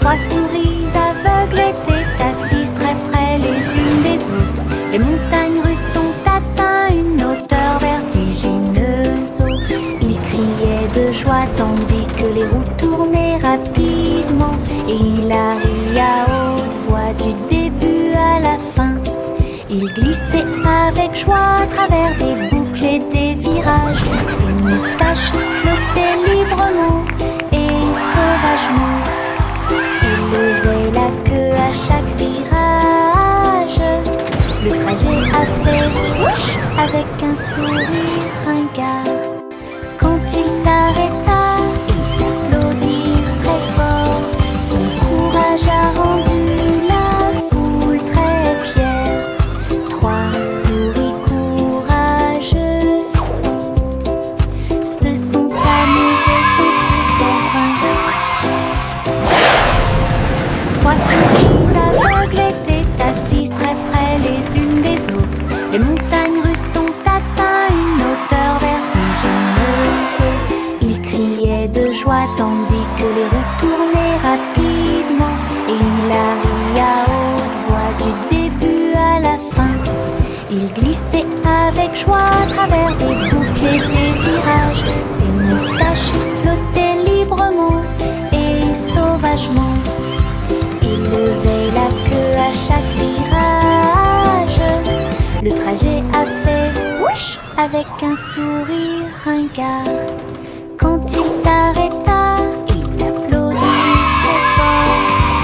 Trois souris aveugles étaient assises très près les unes des autres. Les montagnes russes ont atteint une hauteur vertigineuse. Ils criaient de joie tandis que les roues tournaient rapidement. Et Hilary à haute voix du début à la fin. Il glissait avec joie à travers des boucles et des virages. Ses moustaches flottaient librement et sauvagement. Il levait la queue à chaque virage. Le trajet a fait whoosh avec un sourire ringard. Quand il s'arrêta, il applaudit très fort. Son courage a rendu la foule très fière. Trois souris courageuses se sont amusées sans se faire vaincre. Trois souris aveugles étaient assises très près les unes des autres. Les montagnes russes ont atteint une hauteur vertigineuse. Ils criaient de joie tandis que les roues tournaient rapidement. Et Hilary à haute voix du début à la fin. Il glissait avec joie à travers des boucles et des virages. Ses moustaches flottaient librement et sauvagement. Il levait la queue à chaque virage. Le trajet a fait whoosh avec un sourire ringard. Quand il s'arrêta, il applaudit très fort.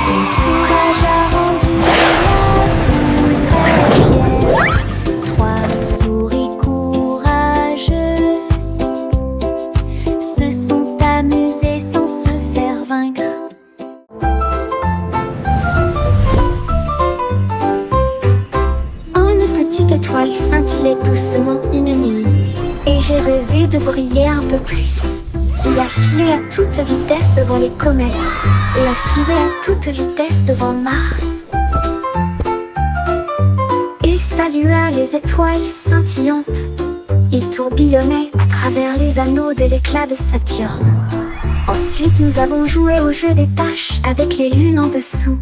Son courage a rendu la foule très fière. Trois souris courageuses se sont amusées sans se faire vaincre. Une petite étoile scintillait doucement une nuit, et j'ai rêvé de briller un peu plus. Il a filé à toute vitesse devant les comètes, et a filé à toute vitesse devant Mars. Et salua les étoiles scintillantes. Il tourbillonnait à travers les anneaux de l'éclat de Saturne. Ensuite nous avons joué au jeu des taches avec les lunes en dessous.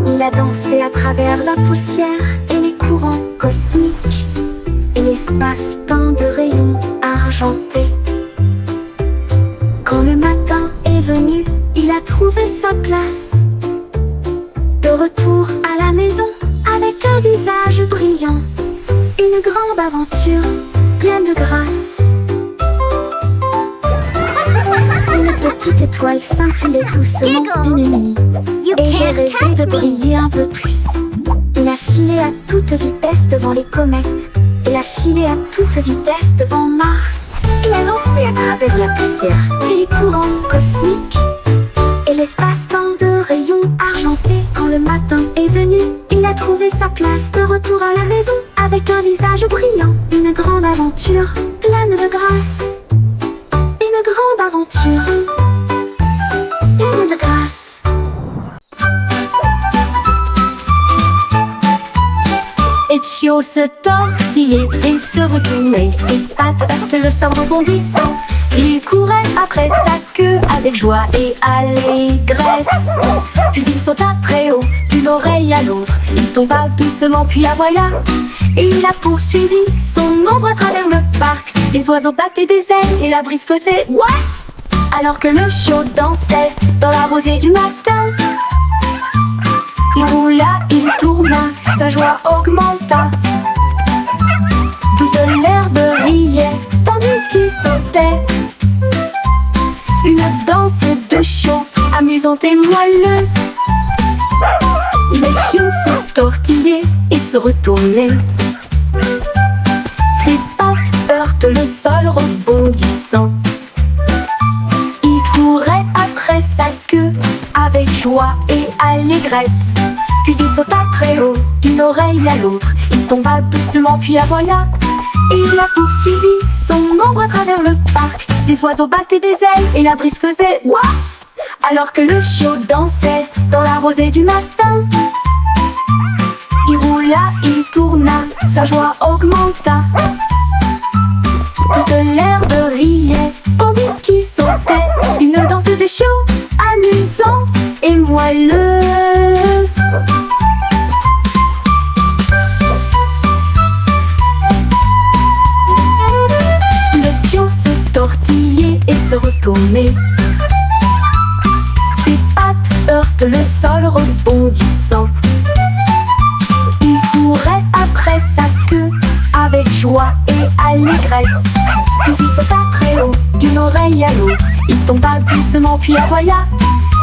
Il a dansé à travers la poussière et les courants cosmiques, et l'espace peint de rayons argentés. Quand le matin est venu, il a trouvé sa place. De retour à la maison, avec un visage brillant. Une grande aventure, pleine de grâce. Une petite étoile scintillait doucement une nuit, et j'ai rêvé de briller un peu plus. Il a filé à toute vitesse devant les comètes, et a filé à toute vitesse devant Mars. Il a lancé à travers la poussière et les courants cosmiques, et l'espace-temps de rayons argentés. Quand le matin est venu, il a trouvé sa place. De retour à la maison, avec un visage brillant. Une grande aventure, pleine de grâce. Une grande aventure, pleine de grâce. Etchio se tortillait et se retournait, ses pattes heurtaient le sol rebondissant. Il courait après sa queue avec joie et allégresse. Puis il sauta très haut, d'une oreille à l'autre. Il tomba doucement puis aboya. Et il a poursuivi son ombre à travers le parc. Les oiseaux battaient des ailes et la brise faisait ouaf. Alors que le chiot dansait dans la rosée du matin. Il roula, il tourna, sa joie augmenta. Toute l'herbe riait, tandis qu'il sautait. Une danse de chiot, amusante et moelleuse. Les chiots se tortillaient et se retournaient. Ses pattes heurtent le sol rebondissant. Il courait après sa queue avec joie et allégresse. Puis il sauta très haut, d'une oreille à l'autre. Il tomba doucement puis aboya. Et il a poursuivi son ombre à travers le parc. Les oiseaux battaient des ailes et la brise faisait ouaf. Alors que le chiot dansait dans la rosée du matin. Il roula, il tourna, sa joie augmenta. Toute l'herbe riait, tandis qu'il sautait. Une danse de chiot, amusant et moelleuse. Le pion se tortillait et se retournait. Ses pattes heurtent le sol rebondissant. Il courait après sa queue avec joie et allégresse. Puis il sauta très haut d'une oreille à l'autre. Il tomba doucement puis aboya.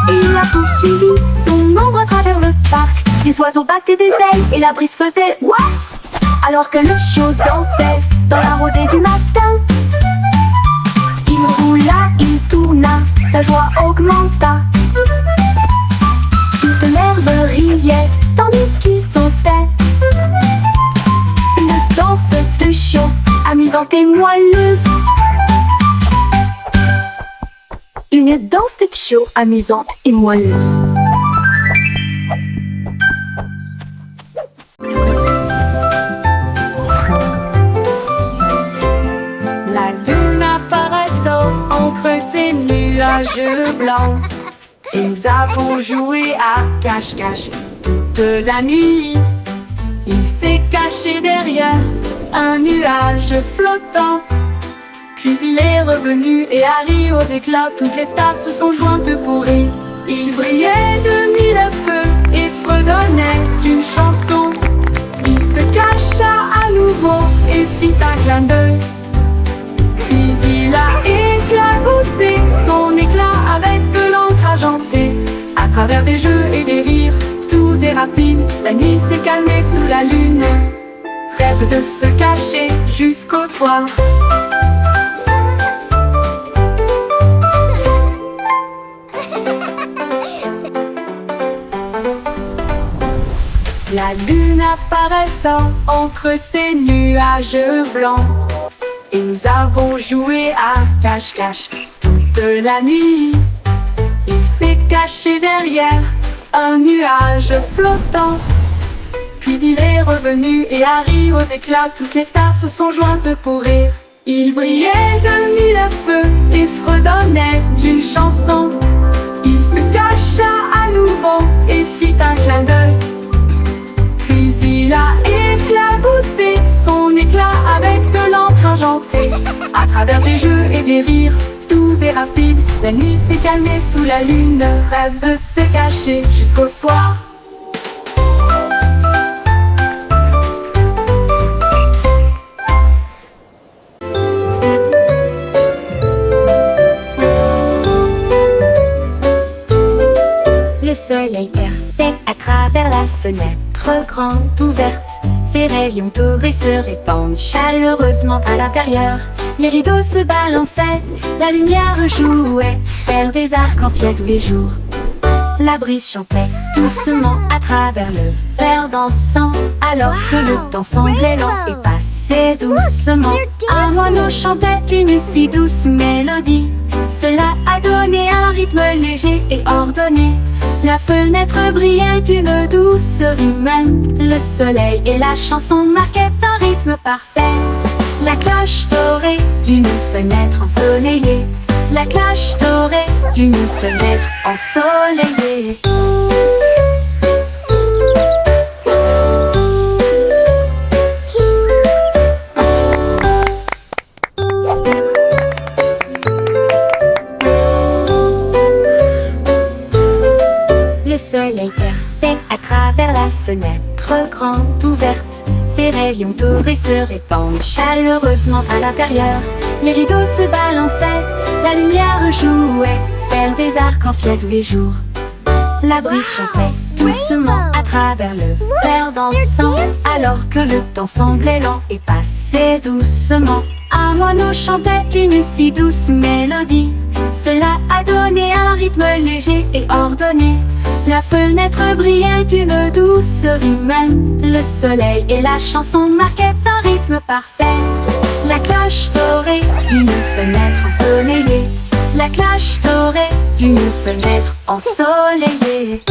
Et il a poursuivi son ombre à travers le parc. Les oiseaux battaient des ailes et la brise faisait ouaf. Alors que le chiot dansait dans la rosée du matin. Il roula, il tourna, sa joie augmenta. Toute l'herbe riait tandis qu'il sautait. Une danse de chiot amusante et moelleuse. Une danse de chiot amusante et moelleuse. La lune apparaissant entre ces nuages blancs. Et nous avons joué à cache-cache toute la nuit. Il s'est caché derrière un nuage flottant. Puis il est revenu et a ri aux éclats. Toutes les stars se sont jointes pour rire. Il brillait de mille feux et fredonnait une chanson. Il se cacha à nouveau et fit un clin d'œil. Puis il a éclaboussé son éclat avec de l'encre argentée. À travers des jeux et des rires, doux et rapides, la nuit s'est calmée sous la lune. Rêve de se cacher jusqu'au soir. La lune apparaissant entre ces nuages blancs. Et nous avons joué à cache-cache toute la nuit. Il s'est caché derrière un nuage flottant. Puis il est revenu et a ri aux éclats. Toutes les stars se sont jointes pour rire. Il brillait de mille feux et fredonnait d'une chanson. Il se cacha à nouveau et fit un clin d'œil. Puis il a éclaboussé son éclat avec de l'encre argentée. À travers des jeux et des rires, doux et rapides, la nuit s'est calmée sous la lune. Rêve de se cacher jusqu'au soir. Le soleil perçait à travers la fenêtre grande ouverte. Ses rayons dorés se répandent chaleureusement à l'intérieur. Les rideaux se balançaient, la lumière jouait, faire des arcs-en-ciel tous les jours. La brise chantait doucement à travers le verre dansant, alors que le temps semblait lent et passait doucement. Un moineau chantait une si douce mélodie. Cela a donné un rythme léger et ordonné. La fenêtre brillait d'une douceur humaine. Le soleil et la chanson marquaient un rythme parfait. La cloche dorée d'une fenêtre ensoleillée. La cloche dorée d'une fenêtre ensoleillée. Le soleil perçait à travers la fenêtre grande ouverte. Ses rayons dorés se répandent chaleureusement à l'intérieur. Les rideaux se balançaient, la lumière jouait, faire des arcs-en-ciel tous les jours. La brise chantait doucement à travers le verre dansant, alors que le temps semblait lent et passait doucement. Un moineau chantait une si douce mélodie. Cela a donné un rythme léger et ordonné. La fenêtre brillait d'une douceur humaine. Le soleil et la chanson marquaient un rythme parfait. La cloche dorée d'une fenêtre ensoleillée. La cloche dorée d'une fenêtre ensoleillée.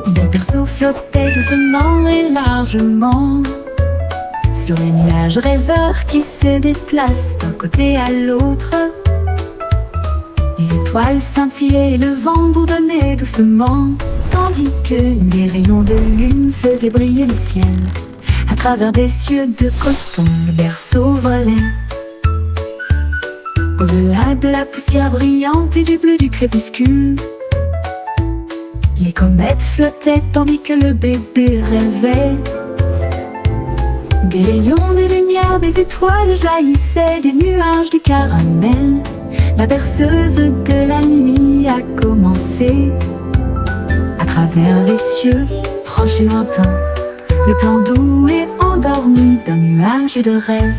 Le berceau flottait doucement long et largement sur les nuages rêveurs qui se déplacent d'un côté à l'autre. Les étoiles scintillaient et le vent bourdonnait doucement, tandis que les rayons de lune faisaient briller le ciel. À travers des cieux de coton, le berceau volait. Au-delà de la poussière brillante et du bleu du crépuscule, les comètes flottaient tandis que le bébé rêvait. Des rayons de lumière, des étoiles jaillissaient, des nuages de caramel. La berceuse de la nuit a commencé. À travers les cieux, proches et lointains, le plan doux et endormi d'un nuage de rêve.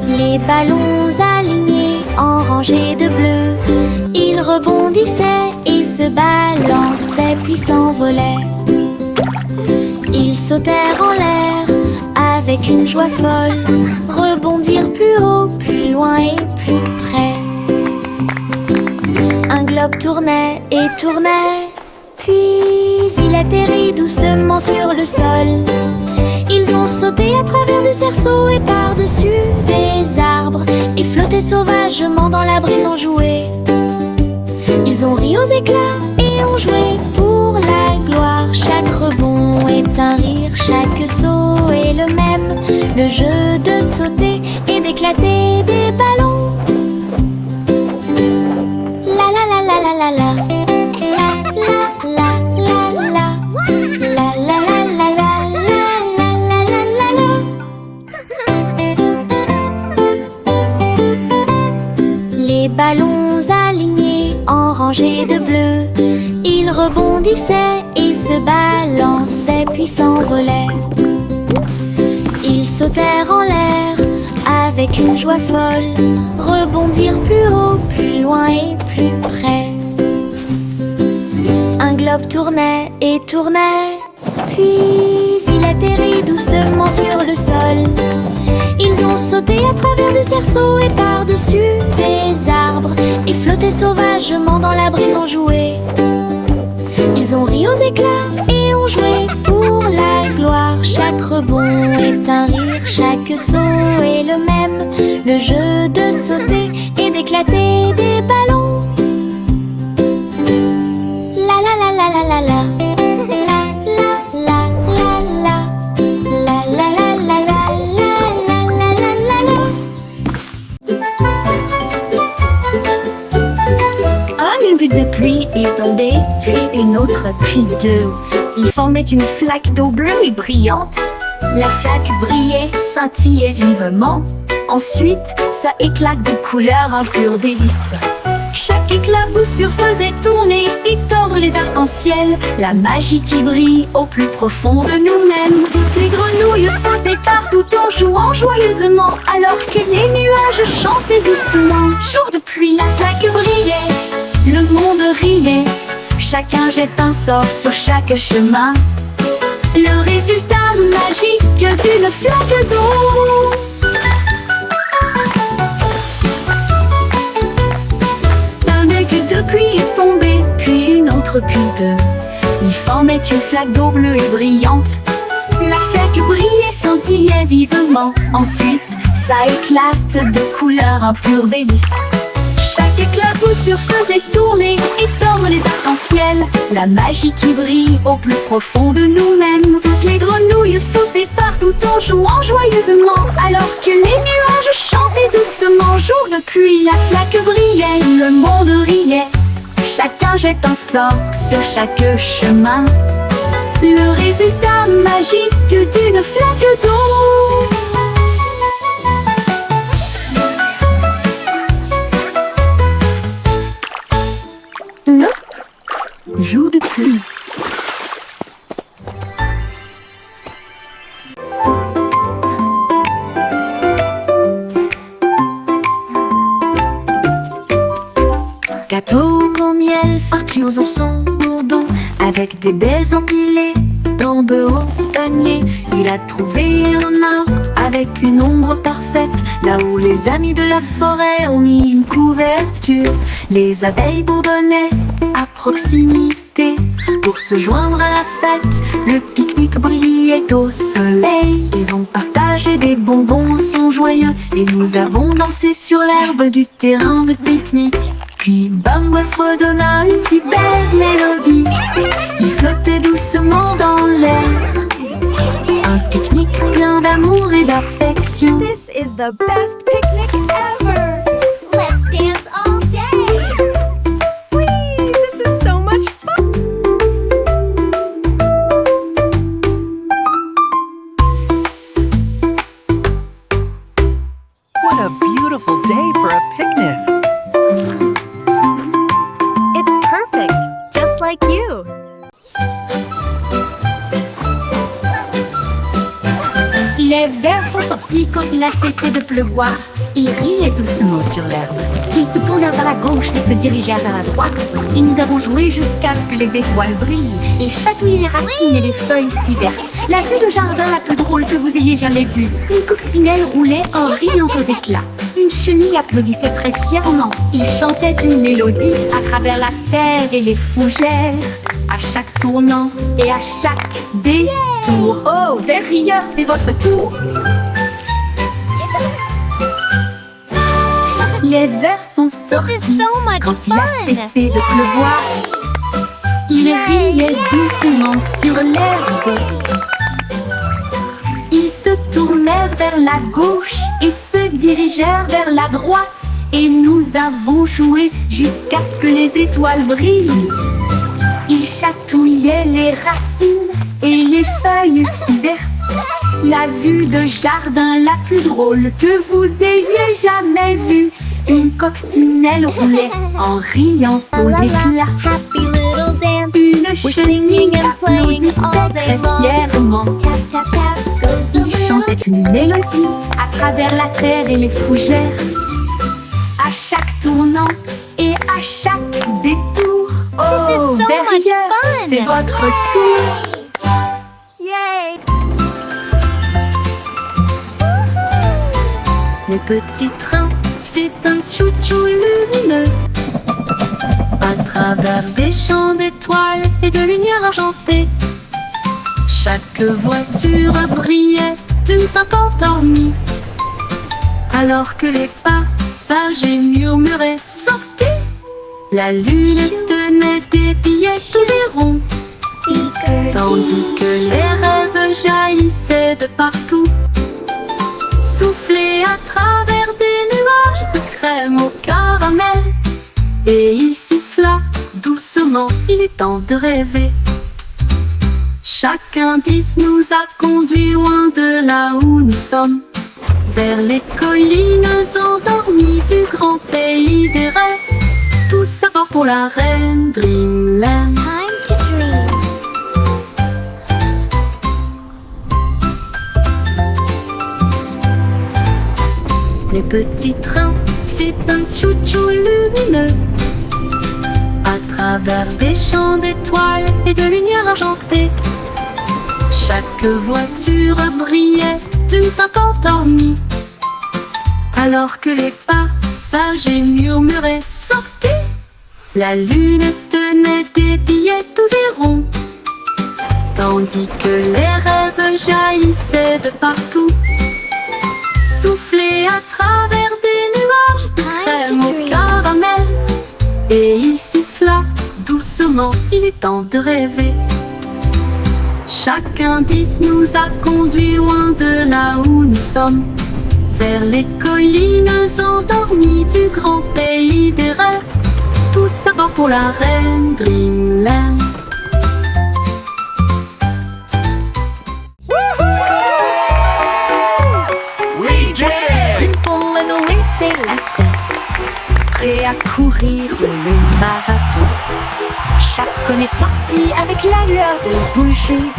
Les ballons alignés en rangées de bleu, ils rebondissaient et se balançaient puis s'envolaient. Ils sautèrent en l'air avec une joie folle, rebondirent plus haut, plus loin et plus près. Un globe tournait et tournait, puis il atterrit doucement sur le sol. Ils ont sauté à travers des cerceaux et par-dessus des arbres, et flotté sauvagement dans la brise en jouet. Ils ont ri aux éclats et ont joué pour la gloire. Chaque rebond est un rire, chaque saut est le même. Le jeu de sauter et d'éclater des ballons. La la la la la la la. Les ballons alignés en rangées de bleu, ils rebondissaient et se balançaient puis s'envolaient. Ils sautèrent en l'air avec une joie folle, rebondirent plus haut, plus loin et plus près. Un globe tournait et tournait, puis il atterrit doucement sur le sol. Ils ont sauté à travers des cerceaux et par-dessus des arbres, et flotté sauvagement dans la brise en jouet. Ils ont ri aux éclats et ont joué pour la gloire. Chaque rebond est un rire, chaque saut est le même. Le jeu de sauter et d'éclater des ballons. La la la la la la la. Une butte de pluie est tombée, puis une autre, puis deux. Ils formaient une flaque d'eau bleue et brillante. La flaque brillait, scintillait vivement. Ensuite, ça éclate de couleurs, un pur délice. Chaque éclaboussure faisait tourner et tordre les arcs-en-ciel. La magie qui brille au plus profond de nous-mêmes. Toutes les grenouilles sautaient partout en jouant joyeusement, alors que les nuages chantaient doucement. Jour de pluie, la flaque brillait, le monde riait, chacun jette un sort sur chaque chemin. Le résultat magique d'une flaque d'eau. Un bec de pluie est tombé, puis une autre, puis deux. Ils formaient une flaque d'eau bleue et brillante. La flaque brillait, scintillait vivement. Ensuite, ça éclate de couleurs, un pur délice. Chaque éclaboussure faisait tourner et tordre les arcs-en-ciel. La magie qui brille au plus profond de nous-mêmes. Toutes les grenouilles sautaient partout en jouant joyeusement, alors que les nuages chantaient doucement. Jour de pluie, la flaque brillait, le monde riait. Chacun jette un sort sur chaque chemin. Le résultat magique d'une flaque d'eau. Jour de pluie. Gâteau au miel, farci aux orsons bourdons, avec des baies empilées dans de hauts paniers. Il a trouvé un arbre avec une ombre parfaite, là où les amis de la forêt ont mis une couverture. Les abeilles bourdonnaient à proximité pour se joindre à la fête. Le pique-nique brillait au soleil. Ils ont partagé des bonbons, sont joyeux, et nous avons dansé sur l'herbe du terrain de pique-nique. Puis Bumble fredonna une si belle mélodie. Il flottait doucement dans l'air. Un pique-nique plein d'amour et d'affection. This is the best picnic ever! Let's dance all day! Whee! This is so much fun! What a beautiful day for a picnic! It's perfect, just like you! Les vers sont sortis quand il a cessé de pleuvoir. Ils riaient doucement sur l'herbe. Ils se tournèrent vers la gauche et se dirigèrent vers la droite. Et nous avons joué jusqu'à ce que les étoiles brillent. Ils chatouillaient les racines et les feuilles si vertes. La vue de jardin la plus drôle que vous ayez jamais vue. Une coccinelle roulait en riant aux éclats. Une chenille applaudissait très fièrement. Ils chantaient une mélodie à travers la terre et les fougères. À chaque tournant et à chaque détour. Oh, vers rieur, c'est votre tour. Les vers sont sortis This is so much quand il a fun. cessé de pleuvoir. Ils riaient doucement sur l'herbe. Ils se tournèrent vers la gauche et se dirigèrent vers la droite. Et nous avons joué jusqu'à ce que les étoiles brillent. Ils chatouillaient les racines et les feuilles si vertes. La vue de jardin la plus drôle que vous ayez jamais vue. Une coccinelle roulait en riant aux éclats. Happy little dance. Une We're chenille singing and playing all applaudissait day très long. fièrement. Tap, tap, tap goes the Il rhythm. chantait une mélodie à travers la terre et les fougères. À chaque tournant et à chaque détour. Oh, This is so much derrière, fun. c'est votre tour. Yay! Le petit train fait un chou-chou lumineux à travers des champs d'étoiles et de lumière argentée. Chaque voiture brillait d'une teinte endormie, alors que les passagers murmuraient « Sortez !» La lune tenait des billets tous et ronds, Speaker tandis que les rêves jaillissaient de partout, soufflés à travers des nuages de crème au caramel. Et il siffla doucement, il est temps de rêver. Chaque indice nous a conduits loin de là où nous sommes, vers les collines endormies du grand pays des rêves. Tous à bord pour la reine Dreamland. Time to dream. Le petit train fait un chou-chou lumineux à travers des champs d'étoiles et de lumière argentée. Chaque voiture brillait d'une teinte endormie, alors que les passagers murmuraient « Sortez !» La lune tenait des billets tous et ronds, tandis que les rêves jaillissaient de partout, soufflés à travers des nuages de crème au caramel. Et il siffla doucement, il est temps de rêver. Chaque indice nous a conduits loin de là où nous sommes, vers les collines endormies du grand pays des rêves. Tous à bord pour la reine Dreamland. Dimple and Louis s'élassaient, prêts à courir le marathon. Chacun est sorti avec la lueur de bougie,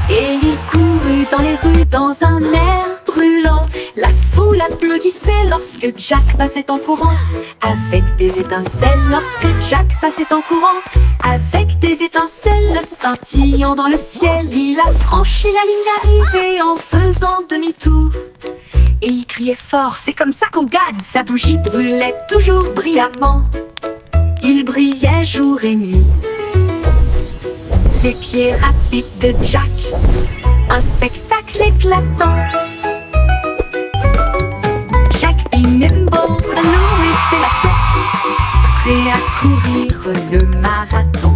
et il courut dans les rues dans un air bruyant. brûlant. La foule applaudissait lorsque Jack passait en courant. Avec des étincelles lorsque Jack passait en courant. Avec des étincelles scintillant dans le ciel, il a franchi la ligne d'arrivée en faisant demi-tour. Et il criait fort, c'est comme ça qu'on gagne. Sa bougie brûlait toujours brillamment. Il brillait jour et nuit. Les pieds rapides de Jack, un spectacle éclatant. Jack nimble, Baloo et Sébastien, prêt à courir le marathon.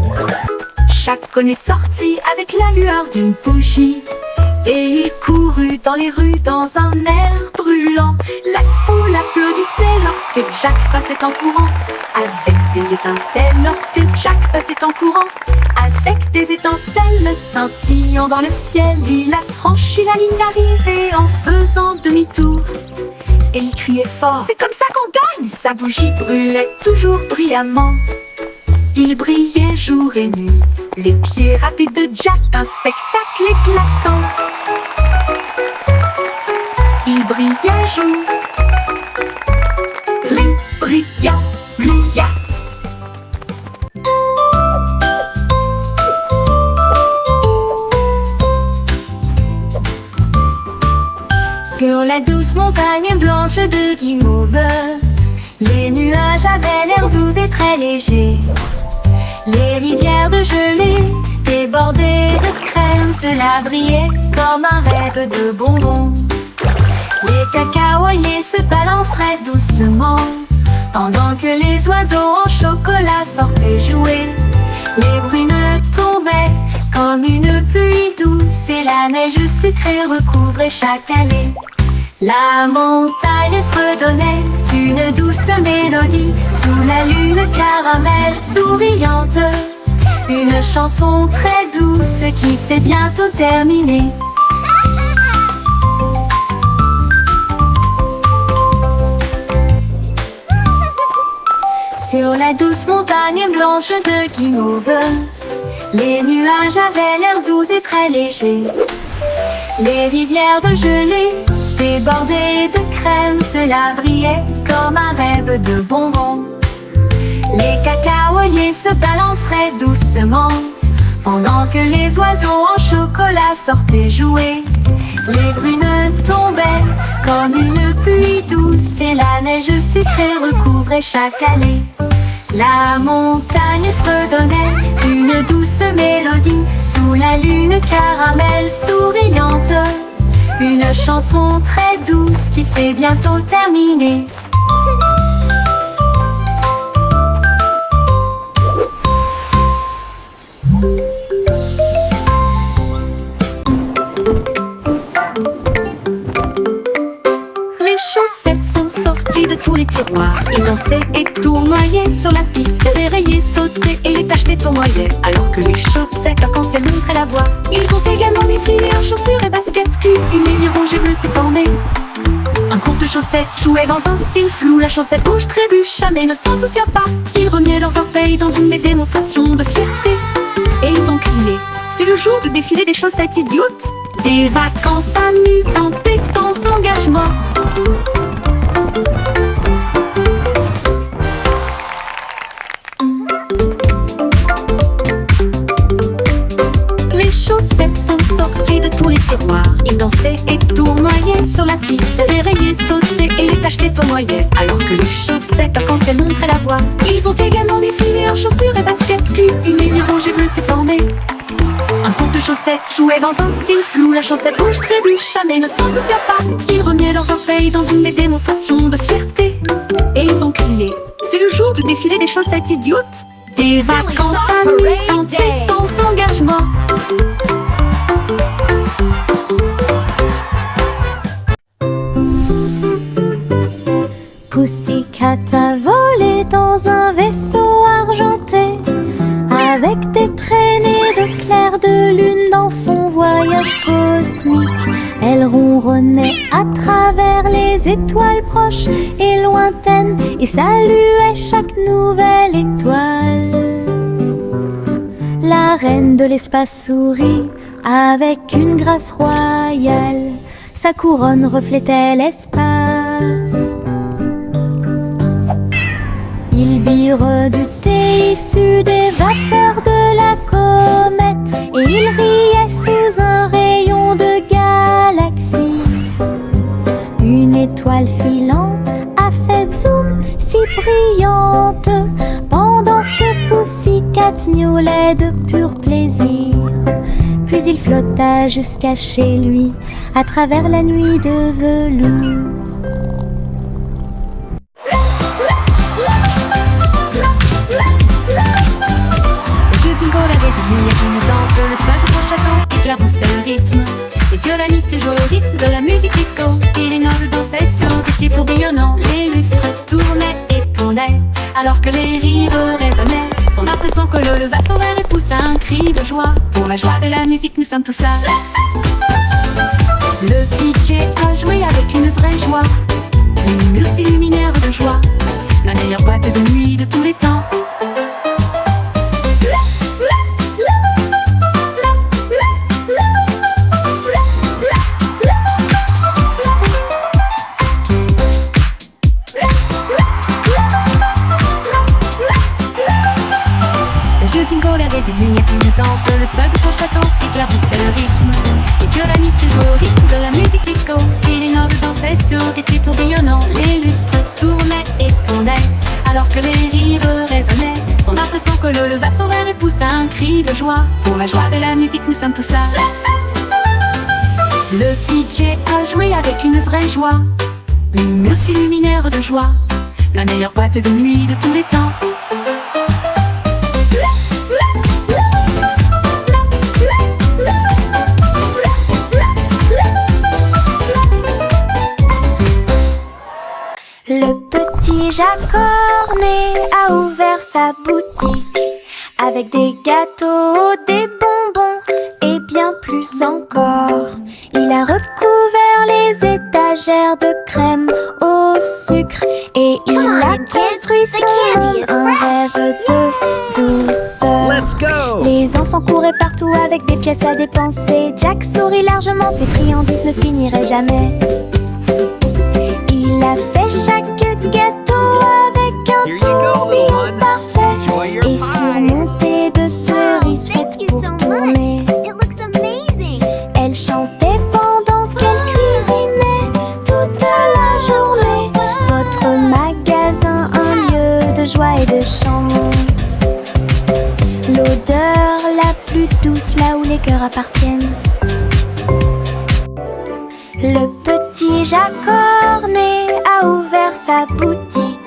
Jack est sorti avec la lueur d'une bougie, et il courut dans les rues dans un air brûlant. La foule applaudissait lorsque Jack passait en courant. Avec des étincelles lorsque Jack passait en courant. Avec des étincelles scintillant dans le ciel, il a franchi la ligne d'arrivée en faisant demi-tour. Et il criait fort, c'est comme ça qu'on gagne. Sa bougie brûlait toujours brillamment. Il brillait jour et nuit. Les pieds rapides de Jack, un spectacle éclatant. Il brillait jour et brillant, brillant. Sur la douce montagne blanche de Game-Over, les nuages avaient l'air doux et très légers. Les rivières de gelée débordées de crème, cela brillait comme un rêve de bonbons. Les cacaoyers se balanceraient doucement, pendant que les oiseaux en chocolat sortaient jouer. Les brumes tombaient comme une pluie douce, et la neige sucrée recouvrait chaque allée. La montagne fredonnait une douce mélodie sous la lune caramel souriante. Une chanson très douce qui s'est bientôt terminée. Sur la douce montagne blanche de Game-Over, les nuages avaient l'air doux et très légers. Les rivières de gelée débordées de crème, cela brillait comme un rêve de bonbons. Les cacaoyers se balanceraient doucement, pendant que les oiseaux en chocolat sortaient jouer. Les brumes tombaient comme une pluie douce, et la neige sucrée recouvrait chaque allée. La montagne fredonnait une douce mélodie sous la lune caramel souriante. Une chanson très douce qui s'est bientôt terminée. Les chaussettes sont sorties de tous les tiroirs. Ils dansaient et tournoyaient sur la piste. Dérayaient, sautaient et les taches tournoyaient. Alors que les chaussettes arc-en-ciel montraient la voie. Ils ont également défilé en chaussures et baskets. Puis une ligne rouge et bleue s'est formée. Un groupe de chaussettes jouait dans un style flou. La chaussette rouge trébucha mais ne s'en soucia pas. Ils remuaient leurs orteils dans une démonstration de fierté. Et ils ont crié, c'est le jour du défilé des chaussettes idiotes. Des vacances amusantes et sans engagement. Les chaussettes sont sorties de tous les tiroirs. Ils dansaient et tournoyaient sur la piste. Dérayaient, sautaient et les taches tournoyaient. Alors que les chaussettes arc-en-ciel montraient la voie. Ils ont également défilé en chaussures et baskets. Puis une ligne rouge et bleue s'est formée. Un groupe de chaussettes jouait dans un style flou. La chaussette rouge trébucha mais ne s'en soucia pas. Ils remuaient leurs orteils dans une démonstration de fierté. Et ils ont crié, c'est le jour du défilé des chaussettes idiotes. Des vacances amusantes et sans engagement. Pussycat a volé dans un vaisseau argenté, avec des traînées de clair de lune dans son voyage cosmique. Elle ronronnait à travers les étoiles proches et lointaines et saluait chaque nouvelle étoile. La reine de l'espace sourit avec une grâce royale. sa couronne reflétait l'espace. Il bir du thé issu des vapeurs de la comète, et il riait sous un rayon de galaxie. Une étoile filante a fait zoom si brillante, pendant que Pussycat miaulait de pur plaisir. Puis il flotta jusqu'à chez lui, à travers la nuit de velours. Le sol de son château éclaboussait le rythme. Les violonistes jouaient au rythme de la musique disco, et les nobles dansaient sur des pieds tourbillonnants. Les lustres tournaient et tournaient, alors que les rires résonnaient. Son âme et son colo leva son verre et poussa un cri de joie. Pour la joie de la musique, nous sommes tous là. Le DJ a joué avec une vraie joie, une muse luminaire de joie, la meilleure boîte de nuit de tous les temps. Des lumières clignotantes, le sol de son château éclaboussait le rythme. Les violonistes jouaient au rythme de la musique disco, et les nobles dansaient sur des pieds tourbillonnants. Les lustres tournaient et tournaient, alors que les rires résonnaient. Son âme et son colo leva son verre et poussa un cri de joie. Pour la joie de la musique, nous sommes tous là. Le DJ a joué avec une vraie joie, une muse luminaire de joie, la meilleure boîte de nuit de tous les temps. Le petit Jacques Cornet a ouvert sa boutique avec des gâteaux, des bonbons et bien plus encore. Il a recouvert les étagères de crème au sucre et il a construit son monde, un rêve de douceur. Let's go! Les enfants couraient partout avec des pièces à dépenser. Jack sourit largement, ses friandises ne finiraient jamais. Il a fait chaque gâteau avec un tourbillon parfait et surmonté de cerises faites pour tourner. Elle chantait pendant qu'elle cuisinait toute la journée. Votre magasin, un lieu de joie et de chant. L'odeur la plus douce là où les cœurs appartiennent. Le petit Jacques Cornet a ouvert sa boutique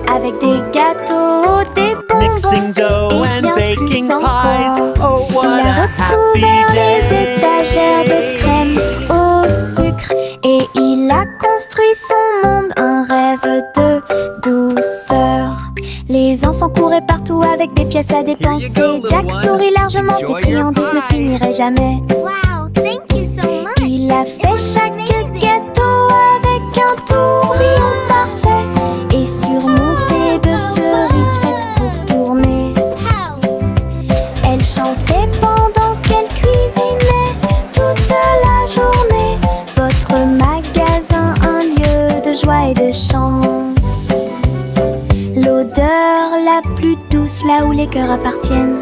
avec des gâteaux, des bonbons Mixing dough et bien and baking plus pies. encore. Oh, what Il a a happy recouvert les day! étagères de crème au sucre et il a construit son monde, un rêve de douceur. Les enfants couraient partout avec des pièces à dépenser. little Jack one. sourit largement, ses Enjoy your friandises ne pie. finiraient jamais. Wow, thank you so much. Il a fait chaque gâteau avec un tourbillon parfait et surmonté de cerises faites pour tourner. How? Elle chantait pendant qu'elle cuisinait toute la journée. Votre magasin, un lieu de joie et de chant. L'odeur la plus douce là où les cœurs appartiennent.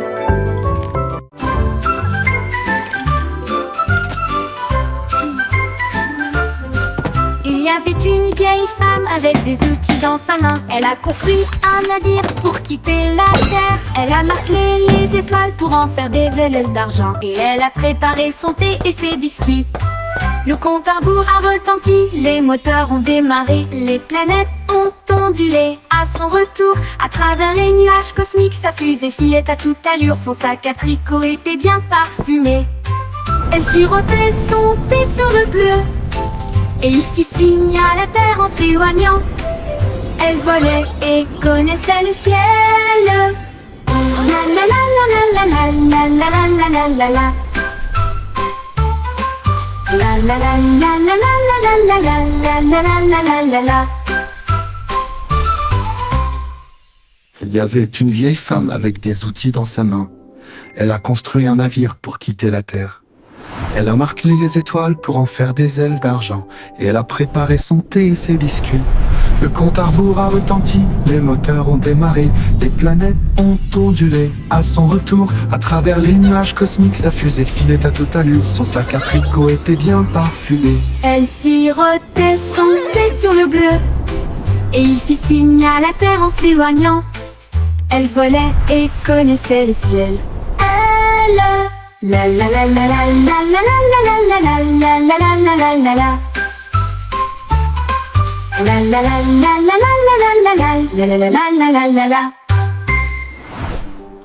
Il y avait une vieille femme avec des outils dans sa main. Elle a construit un navire pour quitter la terre. Elle a marqué les étoiles pour en faire des ailes d'argent. Et elle a préparé son thé et ses biscuits. Le compte à rebours a retenti, les moteurs ont démarré. Les planètes ont ondulé à son retour. À travers les nuages cosmiques, sa fusée filait à toute allure. Son sac à tricot était bien parfumé. Elle sirotait son thé sur le bleu et il fit signe à la terre en s'éloignant. Elle volait et connaissait le ciel. La la la la la la la la la la la la. La la la la la la la la la la la la la la la. Il y avait une vieille femme avec des outils dans sa main. Elle a construit un navire pour quitter la terre. Elle a martelé les étoiles pour en faire des ailes d'argent, et elle a préparé son thé et ses biscuits. Le compte à rebours a retenti, les moteurs ont démarré, les planètes ont ondulé. À son retour, à travers les nuages cosmiques, sa fusée filait à toute allure, son sac à tricot était bien parfumé. Elle sirotait son thé sur le bleu, et il fit signe à la terre en s'éloignant. Elle volait et connaissait le ciel. Elle, la la la la la la la la la la la la la la la la la. La la la la la la la la la la la la la la la la la.